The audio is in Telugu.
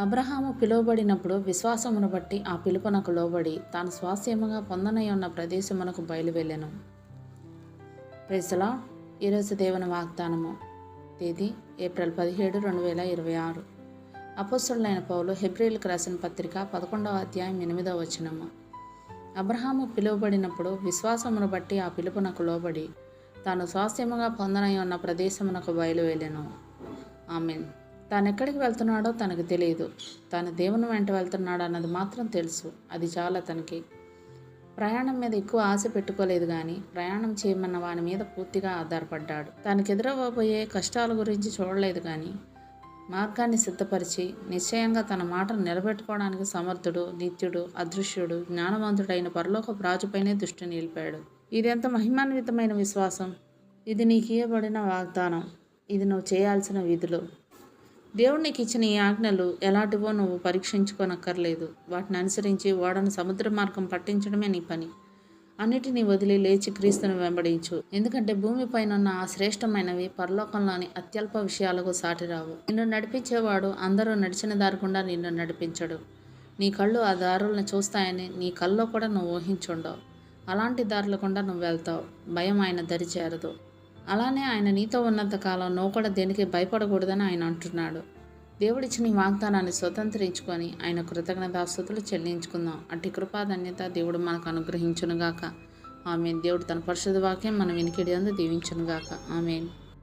అబ్రహాము పిలువబడినప్పుడు విశ్వాసమును బట్టి ఆ పిలుపునకు లోబడి తాను స్వాస్థ్యముగా పొందనై ఉన్న ప్రదేశమునకు బయలువెళ్ళెను. Praise the Lord. ఈరోజు దేవుని వాగ్దానము. తేదీ ఏప్రిల్ 17, 2026. అపోస్తలుడైన పౌలు హెబ్రీయులకు రాసిన పత్రిక 11వ అధ్యాయం 8వ వచనము. అబ్రహాము పిలువబడినప్పుడు విశ్వాసమును బట్టి ఆ పిలుపునకు లోబడి తాను స్వాస్థ్యముగా పొందనై ఉన్న ప్రదేశమునకు బయలువెళ్ళెను. ఆమేన్. తాను ఎక్కడికి వెళ్తున్నాడో తనకు తెలియదు. తాను దేవుని వెంట వెళ్తున్నాడు అన్నది మాత్రం తెలుసు. అది చాలా తనకి. ప్రయాణం మీద ఎక్కువ ఆశ పెట్టుకోలేదు, కానీ ప్రయాణం చేయమన్న వాని మీద పూర్తిగా ఆధారపడ్డాడు. తనకు ఎదురవ్వబోయే కష్టాల గురించి చూడలేదు, కానీ మార్గాన్ని సిద్ధపరిచి నిశ్చయంగా తన మాటను నిలబెట్టుకోవడానికి సమర్థుడు, నిత్యుడు, అదృశ్యుడు, జ్ఞానవంతుడైన పరలోకపు రాజుపైనే దృష్టి నిలిపాడు. ఇది ఎంత మహిమాన్వితమైన విశ్వాసం! ఇది నీకు ఇవ్వబడిన వాగ్దానం. ఇది నువ్వు చేయాల్సిన విధులు. దేవుడు నీకు ఇచ్చిన ఈ ఆజ్ఞలు ఎలాంటివో నువ్వు పరీక్షించుకోనక్కర్లేదు. వాటిని అనుసరించి ఓడను సముద్ర మార్గం పట్టించడమే నీ పని. అన్నిటినీ వదిలి లేచి క్రీస్తును వెంబడించు. ఎందుకంటే భూమిపైన ఉన్న ఆ శ్రేష్టమైనవి పరలోకంలోని అత్యల్ప విషయాలకు సాటిరావు. నిన్ను నడిపించేవాడు అందరూ నడిచిన దారి గుండా నిన్ను నడిపించడు. నీ కళ్ళు ఆ దారులను చూస్తాయని నీ కల్లో కూడా నువ్వు ఊహించుండవు. అలాంటి దారుల గుండా నువ్వు వెళ్తావు. భయం ఆయన దరి చేరదు. అలానే ఆయన నీతో ఉన్నంత కాలం నువ్వు కూడా దేనికి భయపడకూడదని ఆయన అంటున్నాడు. దేవుడిచ్చిన ఈ వాగ్దానాన్ని స్వతంత్రించుకొని ఆయన కృతజ్ఞతాస్తుతులు చెల్లించుకుందాం. అట్టి కృపాధన్యత దేవుడు మనకు అనుగ్రహించునుగాక. ఆమేన్. దేవుడు తన పరిశుద్ధ వాక్యం మన వినికిడి యందు దీవించునుగాక. ఆమేన్.